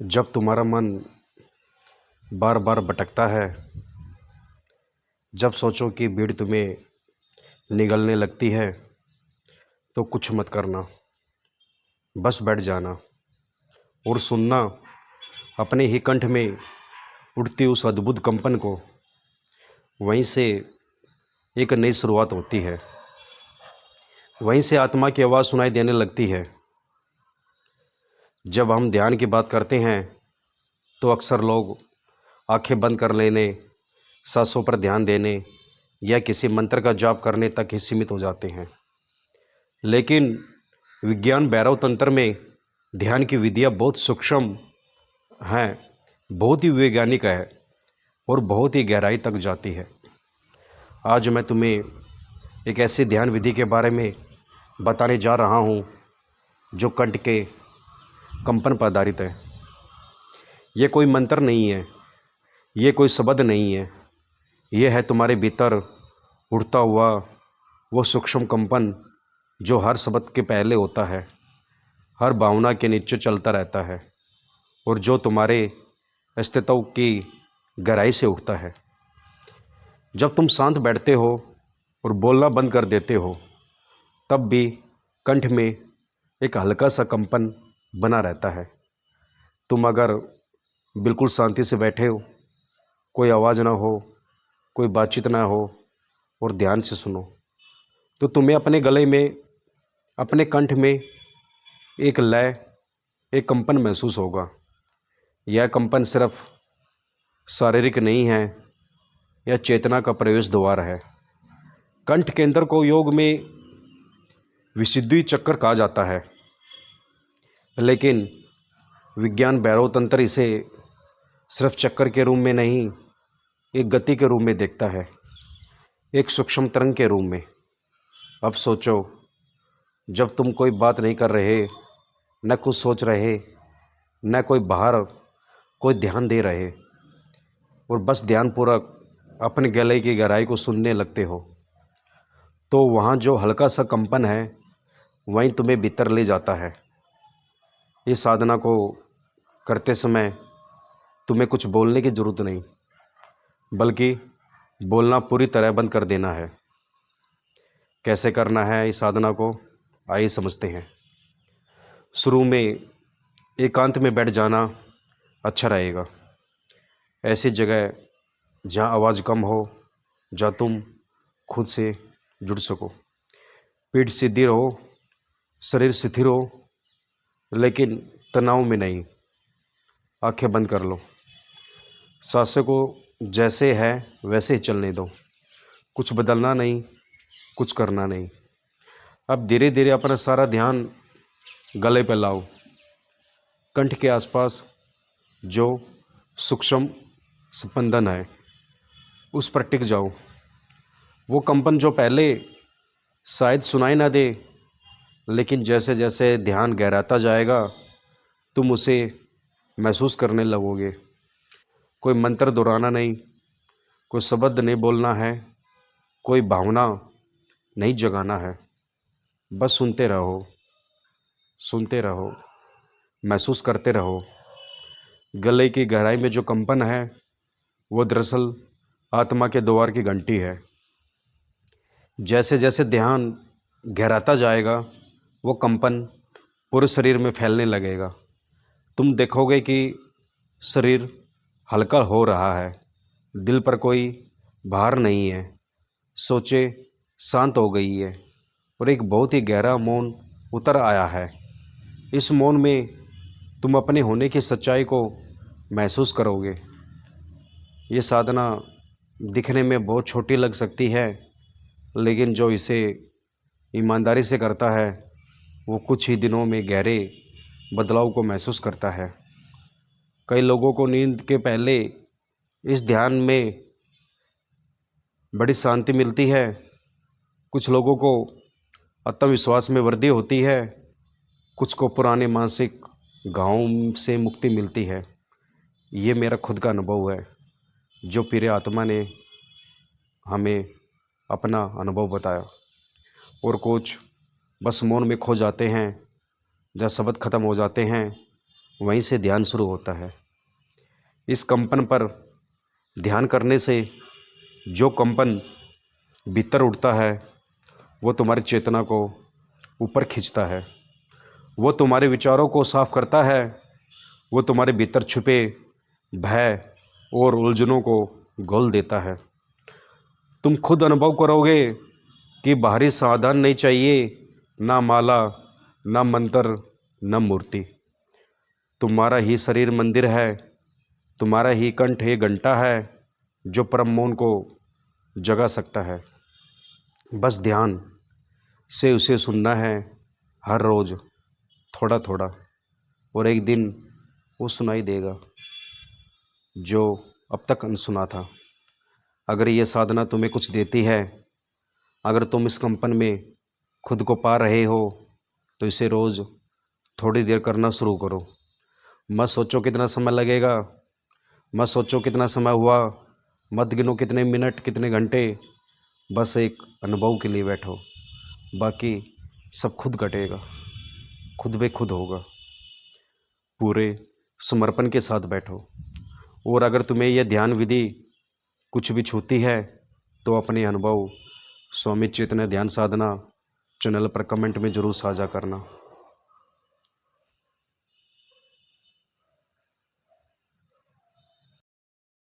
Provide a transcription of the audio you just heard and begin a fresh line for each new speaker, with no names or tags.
जब तुम्हारा मन बार बार भटकता है, जब सोचो कि भीड़ तुम्हें निगलने लगती है, तो कुछ मत करना। बस बैठ जाना और सुनना अपने ही कंठ में उठती उस अद्भुत कंपन को। वहीं से एक नई शुरुआत होती है, वहीं से आत्मा की आवाज़ सुनाई देने लगती है। जब हम ध्यान की बात करते हैं तो अक्सर लोग आंखें बंद कर लेने, सांसों पर ध्यान देने या किसी मंत्र का जाप करने तक ही सीमित हो जाते हैं। लेकिन विज्ञान भैरव तंत्र में ध्यान की विधियाँ बहुत सूक्ष्म हैं, बहुत ही वैज्ञानिक है और बहुत ही गहराई तक जाती है। आज मैं तुम्हें एक ऐसी ध्यान विधि के बारे में बताने जा रहा हूँ जो कंठ के कंपन पर आधारित है। ये कोई मंत्र नहीं है, ये कोई शब्द नहीं है, ये है तुम्हारे भीतर उठता हुआ वो सूक्ष्म कंपन जो हर शब्द के पहले होता है, हर भावना के नीचे चलता रहता है और जो तुम्हारे अस्तित्व की गहराई से उठता है। जब तुम शांत बैठते हो और बोलना बंद कर देते हो, तब भी कंठ में एक हल्का सा कंपन बना रहता है। तुम अगर बिल्कुल शांति से बैठे हो, कोई आवाज़ ना हो, कोई बातचीत ना हो और ध्यान से सुनो, तो तुम्हें अपने गले में, अपने कंठ में एक लय, एक कंपन महसूस होगा। यह कंपन सिर्फ शारीरिक नहीं है, यह चेतना का प्रवेश द्वार है। कंठ केंद्र को योग में विशुद्धि चक्र कहा जाता है, लेकिन विज्ञान भैरव तंत्र इसे सिर्फ चक्कर के रूप में नहीं, एक गति के रूप में देखता है, एक सूक्ष्म तरंग के रूप में। अब सोचो, जब तुम कोई बात नहीं कर रहे, न कुछ सोच रहे, न कोई बाहर कोई ध्यान दे रहे और बस ध्यानपूर्वक अपने गले की गहराई को सुनने लगते हो, तो वहाँ जो हल्का सा कंपन है वहीं तुम्हें भीतर ले जाता है। इस साधना को करते समय तुम्हें कुछ बोलने की ज़रूरत नहीं, बल्कि बोलना पूरी तरह बंद कर देना है। कैसे करना है इस साधना को, आइए समझते हैं। शुरू में एकांत में बैठ जाना अच्छा रहेगा। ऐसी जगह जहाँ आवाज़ कम हो, जहाँ तुम खुद से जुड़ सको। पीठ सीधी रहो, शरीर शिथिल हो, लेकिन तनाव में नहीं। आंखें बंद कर लो, सांसों को जैसे है वैसे ही चलने दो। कुछ बदलना नहीं, कुछ करना नहीं। अब धीरे धीरे अपना सारा ध्यान गले पे लाओ। कंठ के आसपास जो सूक्ष्म स्पंदन है उस पर टिक जाओ। वो कंपन जो पहले शायद सुनाई ना दे, लेकिन जैसे जैसे ध्यान गहराता जाएगा तुम उसे महसूस करने लगोगे। कोई मंत्र दोहराना नहीं, कोई शब्द नहीं बोलना है, कोई भावना नहीं जगाना है। बस सुनते रहो, सुनते रहो, महसूस करते रहो। गले की गहराई में जो कंपन है वो दरअसल आत्मा के द्वार की घंटी है। जैसे जैसे ध्यान गहराता जाएगा वो कंपन पूरे शरीर में फैलने लगेगा। तुम देखोगे कि शरीर हल्का हो रहा है, दिल पर कोई भार नहीं है, सोचे शांत हो गई है और एक बहुत ही गहरा मौन उतर आया है। इस मौन में तुम अपने होने की सच्चाई को महसूस करोगे। ये साधना दिखने में बहुत छोटी लग सकती है, लेकिन जो इसे ईमानदारी से करता है वो कुछ ही दिनों में गहरे बदलाव को महसूस करता है। कई लोगों को नींद के पहले इस ध्यान में बड़ी शांति मिलती है, कुछ लोगों को आत्मविश्वास में वृद्धि होती है, कुछ को पुराने मानसिक घावों से मुक्ति मिलती है। ये मेरा खुद का अनुभव है, जो पीरे आत्मा ने हमें अपना अनुभव बताया। और कुछ बस मौन में खो जाते हैं, जब शब्द ख़त्म हो जाते हैं वहीं से ध्यान शुरू होता है। इस कंपन पर ध्यान करने से जो कंपन भीतर उठता है वो तुम्हारी चेतना को ऊपर खींचता है, वो तुम्हारे विचारों को साफ करता है, वो तुम्हारे भीतर छुपे भय और उलझनों को घोल देता है। तुम खुद अनुभव करोगे कि बाहरी समाधान नहीं चाहिए, ना माला, ना मंत्र, ना मूर्ति। तुम्हारा ही शरीर मंदिर है, तुम्हारा ही कंठ एक घंटा है जो परम मौन को जगा सकता है। बस ध्यान से उसे सुनना है, हर रोज़ थोड़ा थोड़ा, और एक दिन वो सुनाई देगा जो अब तक अनसुना था। अगर ये साधना तुम्हें कुछ देती है, अगर तुम इस कंपन में खुद को पा रहे हो, तो इसे रोज़ थोड़ी देर करना शुरू करो। मत सोचो कितना समय लगेगा, मत सोचो कितना समय हुआ, मत गिनो कितने मिनट कितने घंटे। बस एक अनुभव के लिए बैठो, बाकी सब खुद घटेगा, खुद बे खुद होगा। पूरे समर्पण के साथ बैठो। और अगर तुम्हें यह ध्यान विधि कुछ भी छूती है तो अपने अनुभव स्वामी चैतन्य ध्यान साधना चैनल पर कमेंट में ज़रूर साझा करना।